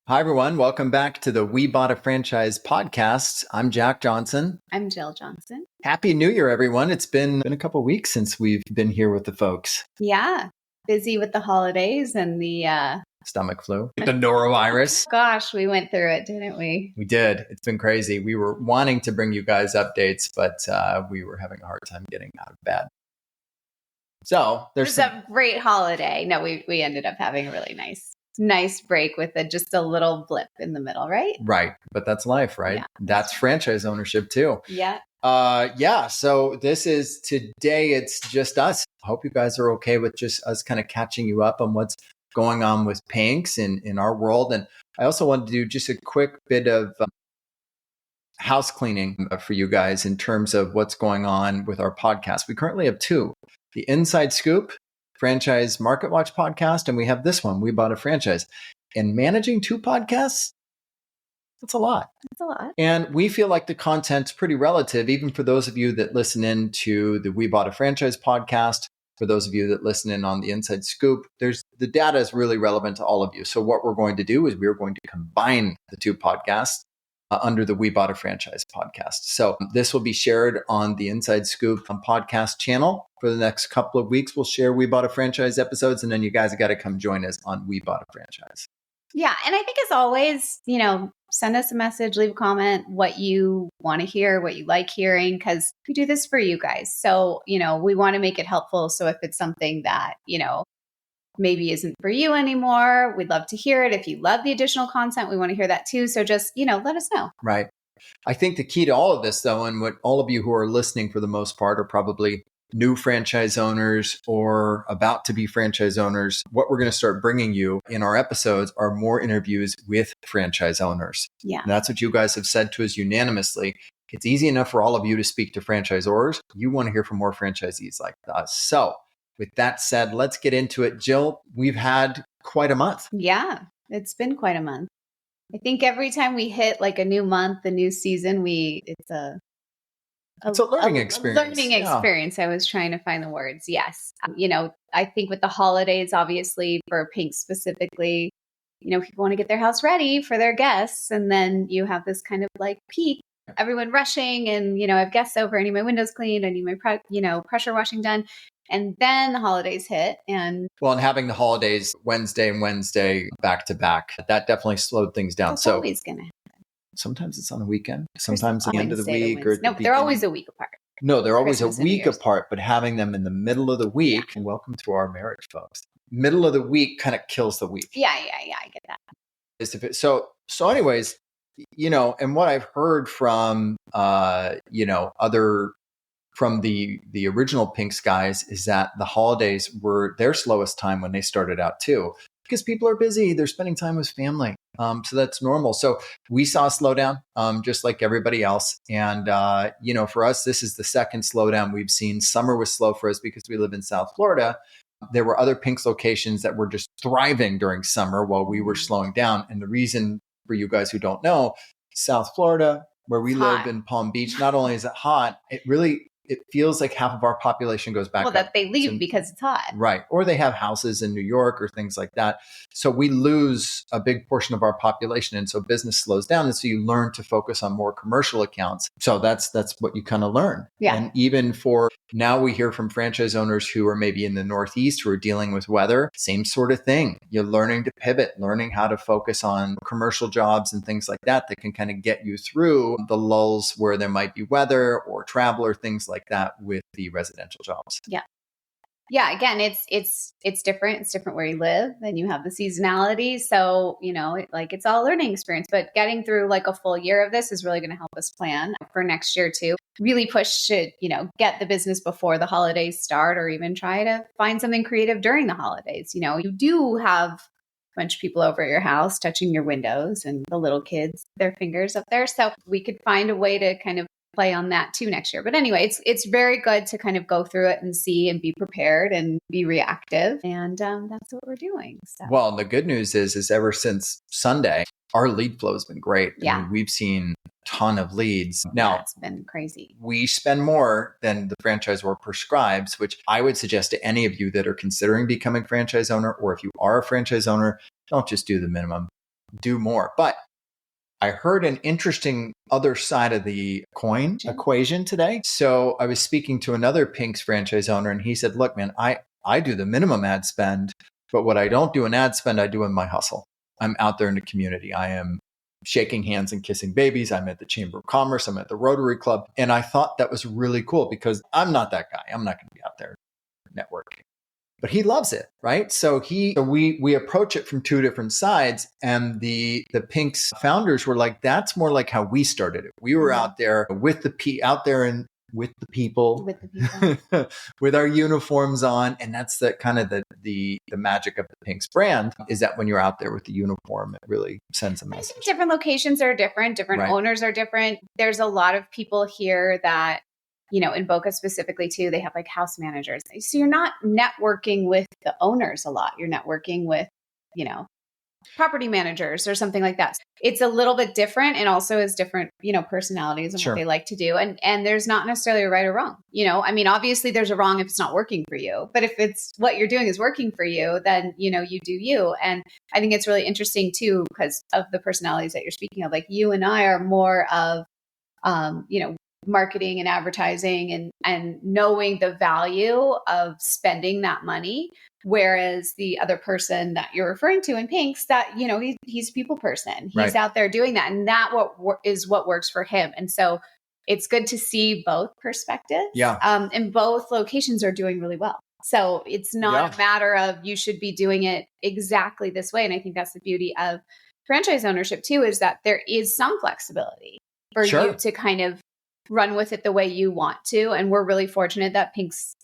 Hi, everyone. Welcome back to the We Bought a Franchise podcast. I'm Jack Johnson. I'm Jill Johnson. Happy New Year, everyone. It's been a couple of weeks since we've been here with the folks. Yeah. Busy with the holidays and the stomach flu, the norovirus. Gosh, we went through it, didn't we? We did. It's been crazy. We were wanting to bring you guys updates, but we were having a hard time getting out of bed. So there's a great holiday. No, we ended up having a really nice break with just a little blip in the middle, right? Right. But that's life, right? Yeah. That's franchise ownership too. Yeah. So this is today. It's just us. I hope you guys are okay with just us kind of catching you up on what's going on with Pinks in our world. And I also wanted to do just a quick bit of house cleaning for you guys in terms of what's going on with our podcast. We currently have two, the Inside Scoop Franchise Market Watch podcast, and we have this one, We Bought a Franchise. And managing two podcasts, that's a lot. That's a lot. And we feel like the content's pretty relative, even for those of you that listen in to the We Bought a Franchise podcast. For those of you that listen in on the Inside Scoop, the data is really relevant to all of you. So what we're going to do is we're going to combine the two podcasts under the We Bought a Franchise podcast. So this will be shared on the Inside Scoop podcast channel. For the next couple of weeks, we'll share We Bought a Franchise episodes, and then you guys have got to come join us on We Bought a Franchise. Yeah. And I think as always, send us a message, leave a comment, what you want to hear, what you like hearing, because we do this for you guys. So, we want to make it helpful. So if it's something that, maybe isn't for you anymore, we'd love to hear it. If you love the additional content, we want to hear that too. So just, let us know. Right. I think the key to all of this, though, and what all of you who are listening for the most part are probably new franchise owners or about to be franchise owners, what we're going to start bringing you in our episodes are more interviews with franchise owners. Yeah. And that's what you guys have said to us unanimously. It's easy enough for all of you to speak to franchisors. You want to hear from more franchisees like us. So with that said, let's get into it. Jill, we've had quite a month. Yeah, it's been quite a month. I think every time we hit like a new month, a new season, it's a learning experience. Learning experience. I was trying to find the words. Yes. I think with the holidays, obviously for Pink specifically, people want to get their house ready for their guests. And then you have this kind of like peak, everyone rushing and, I have guests over, I need my windows cleaned, I need my, pressure washing done. And then the holidays hit and having the holidays Wednesday back to back, that definitely slowed things down. That's always going to happen. Sometimes it's on a weekend, sometimes at the end of the week. They're always a week apart. No, they're always a week apart, but having them in the middle of the week, and welcome to our marriage, folks. Middle of the week kind of kills the week. Yeah, I get that. So anyways, and what I've heard from, other from the original Pinks guys is that the holidays were their slowest time when they started out too, because people are busy. They're spending time with family. So that's normal. So we saw a slowdown, just like everybody else. And, for us, this is the second slowdown we've seen. Summer was slow for us because we live in South Florida. There were other Pinks locations that were just thriving during summer while we were slowing down. And the reason for you guys who don't know, South Florida, where we live in Palm Beach, not only is it hot, it feels like half of our population goes back. Well, that they leave because it's hot. Right. Or they have houses in New York or things like that. So we lose a big portion of our population. And so business slows down. And so you learn to focus on more commercial accounts. So that's what you kind of learn. Yeah. And even for now, we hear from franchise owners who are maybe in the Northeast who are dealing with weather. Same sort of thing. You're learning to pivot, learning how to focus on commercial jobs and things like that can kind of get you through the lulls where there might be weather or travel or things like that with the residential jobs. Yeah. Yeah. Again, it's different. It's different where you live and you have the seasonality. So, it's all a learning experience, but getting through like a full year of this is really going to help us plan for next year too. Really push to, get the business before the holidays start or even try to find something creative during the holidays. You do have a bunch of people over at your house touching your windows and the little kids, their fingers up there. So we could find a way to kind of play on that too next year. But anyway, it's very good to kind of go through it and see and be prepared and be reactive. And that's what we're doing. So. Well, the good news is ever since Sunday, our lead flow has been great. Yeah. I mean, we've seen a ton of leads. Now, it's been crazy. We spend more than the franchisor prescribes, which I would suggest to any of you that are considering becoming franchise owner, or if you are a franchise owner, don't just do the minimum. do more. But I heard an interesting other side of the coin equation today. So I was speaking to another Pink's franchise owner, and he said, look, man, I do the minimum ad spend, but what I don't do in ad spend, I do in my hustle. I'm out there in the community. I am shaking hands and kissing babies. I'm at the Chamber of Commerce. I'm at the Rotary Club. And I thought that was really cool because I'm not that guy. I'm not going to be out there networking. But he loves it, right? So we approach it from two different sides, and the Pink's founders were like, "That's more like how we started it. We were out there with the people, with our uniforms on, and that's the kind of the magic of the Pink's brand is that when you're out there with the uniform, it really sends a message." I think different locations are different, different owners are different. There's a lot of people here that, in Boca specifically too, they have like house managers. So you're not networking with the owners a lot. You're networking with, property managers or something like that. It's a little bit different and also is different, personalities and what they like to do. And there's not necessarily a right or wrong. Obviously there's a wrong if it's not working for you, but if it's what you're doing is working for you, then, you do you. And I think it's really interesting too, because of the personalities that you're speaking of, like you and I are more of, marketing and advertising and knowing the value of spending that money. Whereas the other person that you're referring to in Pink's that, he's a people person. He's out there doing that. And that is what works for him. And so it's good to see both perspectives. Yeah. And both locations are doing really well. So it's not a matter of you should be doing it exactly this way. And I think that's the beauty of franchise ownership too, is that there is some flexibility for you to kind of run with it the way you want to. And we're really fortunate that Pink's,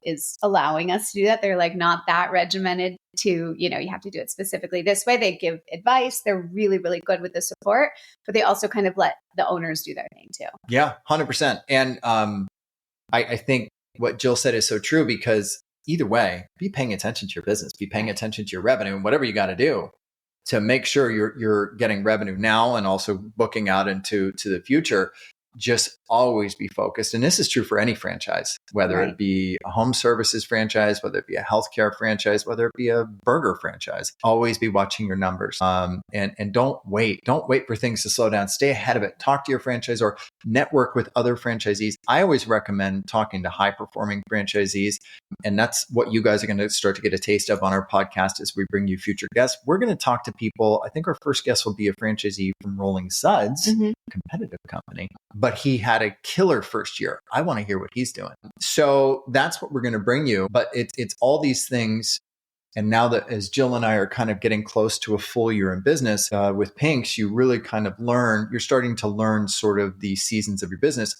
is allowing us to do that. They're like not that regimented to, you have to do it specifically this way. They give advice. They're really, really good with the support, but they also kind of let the owners do their thing too. Yeah, 100%. And I think what Jill said is so true because either way, be paying attention to your business, be paying attention to your revenue and whatever you got to do to make sure you're getting revenue now and also booking out into the future. Just always be focused. And this is true for any franchise, whether it be a home services franchise, whether it be a healthcare franchise, whether it be a burger franchise, always be watching your numbers. And don't wait for things to slow down. Stay ahead of it. Talk to your franchise or network with other franchisees. I always recommend talking to high performing franchisees. And that's what you guys are going to start to get a taste of on our podcast as we bring you future guests. We're going to talk to people. I think our first guest will be a franchisee from Rolling Suds, competitive company. But he had a killer first year. I want to hear what he's doing. So that's what we're going to bring you. But it's all these things. And now that as Jill and I are kind of getting close to a full year in business with Pink's, you really kind of you're starting to learn sort of the seasons of your business.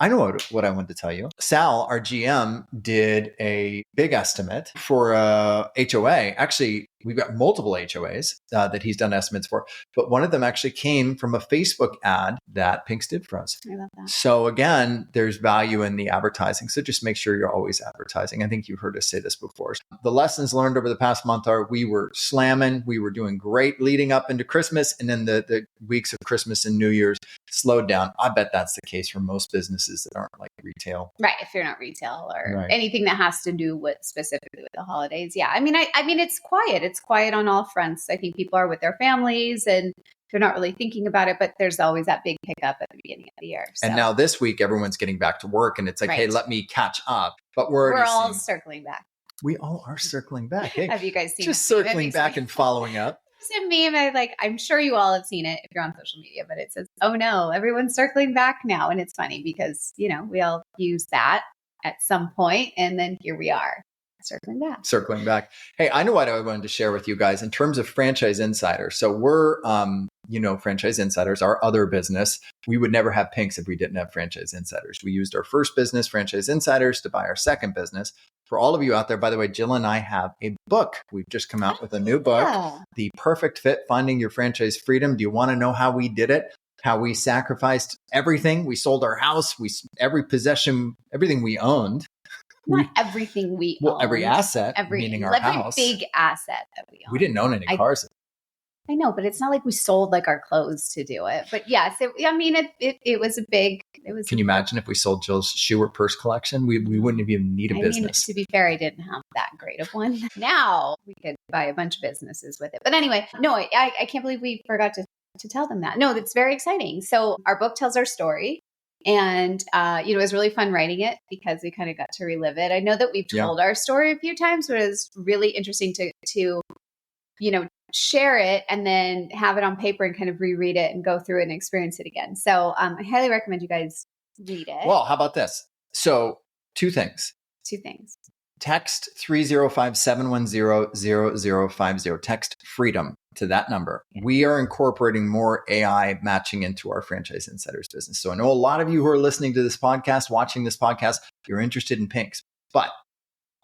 I know what I wanted to tell you. Sal, our GM, did a big estimate for HOA. Actually, we've got multiple HOAs that he's done estimates for, but one of them actually came from a Facebook ad that Pink's did for us. I love that. So again, there's value in the advertising. So just make sure you're always advertising. I think you've heard us say this before. The lessons learned over the past month are we were slamming. We were doing great leading up into Christmas. And then the weeks of Christmas and New Year's slowed down. I bet that's the case for most businesses that aren't like retail. Right. If you're not retail or anything that has to do with specifically with the holidays. Yeah. I mean, it's quiet. It's quiet on all fronts. I think people are with their families and they're not really thinking about it, but there's always that big pickup at the beginning of the year. So. And now this week, everyone's getting back to work and it's like, hey, let me catch up. But we're all circling back. We all are circling back. Hey, have you guys seen just circling back and following up? It's a meme. I'm sure you all have seen it if you're on social media, but it says, oh no, everyone's circling back now. And it's funny because, we all use that at some point and then here we are. Circling back. Hey, I know what I wanted to share with you guys in terms of Franchise Insider. So we're, Franchise Insiders, our other business. We would never have Pink's if we didn't have Franchise Insiders. We used our first business, Franchise Insiders, to buy our second business. For all of you out there, by the way, Jill and I have a book. We've just come out with a new book, The Perfect Fit, Finding Your Franchise Freedom. Do you want to know how we did it? How we sacrificed everything? We sold our house, every possession, everything we owned. Not everything we owned. Every asset, meaning our house. Every big asset that we owned. We didn't own any cars. I know, but it's not like we sold like our clothes to do it. But yes, it was a big. Can you imagine if we sold Jill's Stewart purse collection? We wouldn't even need a business. To be fair, I didn't have that great of one. Now we could buy a bunch of businesses with it. But anyway, no, I can't believe we forgot to tell them that. No, that's very exciting. So our book tells our story. And, it was really fun writing it because we kind of got to relive it. I know that we've told our story a few times, but it was really interesting to share it and then have it on paper and kind of reread it and go through it and experience it again. So I highly recommend you guys read it. Well, how about this? So two things. Text 305-710-0050. Text FREEDOM to that number. We are incorporating more AI matching into our Franchise Insiders business. So I know a lot of you who are listening to this podcast, watching this podcast, you're interested in pinks, but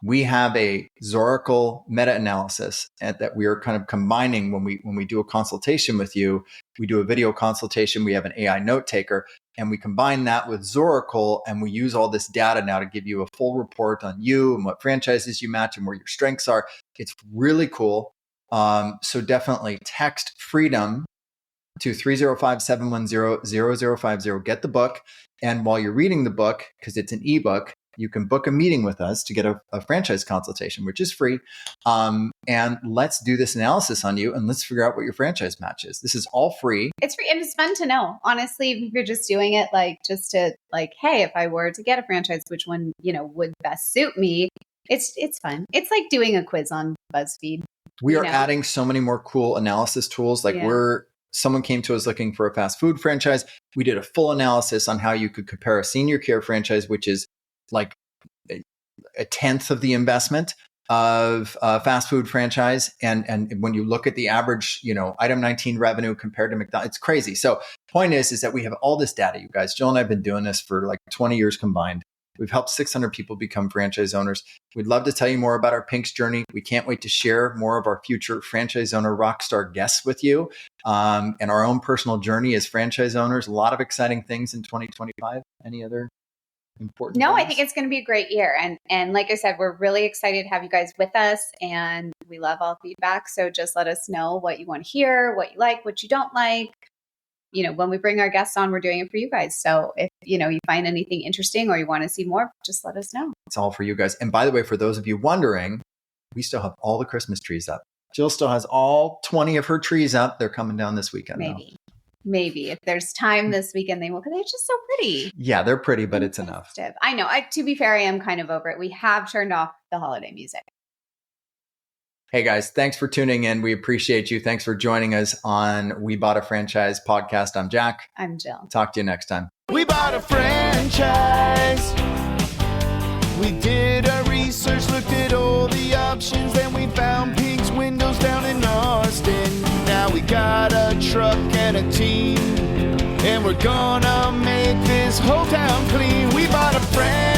we have a Zoracle meta-analysis that we are kind of combining when we do a consultation with you. We do a video consultation. We have an AI note taker, and we combine that with Zoracle, and we use all this data now to give you a full report on you and what franchises you match and where your strengths are. It's really cool. So definitely text FREEDOM to 305-710-0050. Get the book. And while you're reading the book, because it's an ebook, you can book a meeting with us to get a franchise consultation, which is free. And let's do this analysis on you and let's figure out what your franchise match is. This is all free. It's free and it's fun to know. Honestly, if you're just doing it just to hey, if I were to get a franchise, which one, would best suit me? It's fun. It's like doing a quiz on BuzzFeed. We are adding so many more cool analysis tools. Someone came to us looking for a fast food franchise. We did a full analysis on how you could compare a senior care franchise, which is like a tenth of the investment of a fast food franchise. And when you look at the average, item 19 revenue compared to McDonald's, it's crazy. So point is that we have all this data, you guys. Jill and I have been doing this for 20 years combined. We've helped 600 people become franchise owners. We'd love to tell you more about our Pinks journey. We can't wait to share more of our future franchise owner rockstar guests with you and our own personal journey as franchise owners. A lot of exciting things in 2025. Any other important things? I think it's going to be a great year. And like I said, we're really excited to have you guys with us and we love all feedback. So just let us know what you want to hear, what you like, what you don't like. When we bring our guests on, we're doing it for you guys. So if, you find anything interesting or you want to see more, just let us know. It's all for you guys. And by the way, for those of you wondering, we still have all the Christmas trees up. Jill still has all 20 of her trees up. They're coming down this weekend. Maybe if there's time this weekend, they will, because they're just so pretty. Yeah, they're pretty, but it's enough. I know. To be fair, I am kind of over it. We have turned off the holiday music. Hey guys, thanks for tuning in. We appreciate you. Thanks for joining us on We Bought a Franchise podcast. I'm Jack. I'm Jill. Talk to you next time. We bought a franchise. We did our research, looked at all the options, then we found Pink's Windows down in Austin. Now we got a truck and a team, and we're gonna make this whole town clean. We bought a franchise.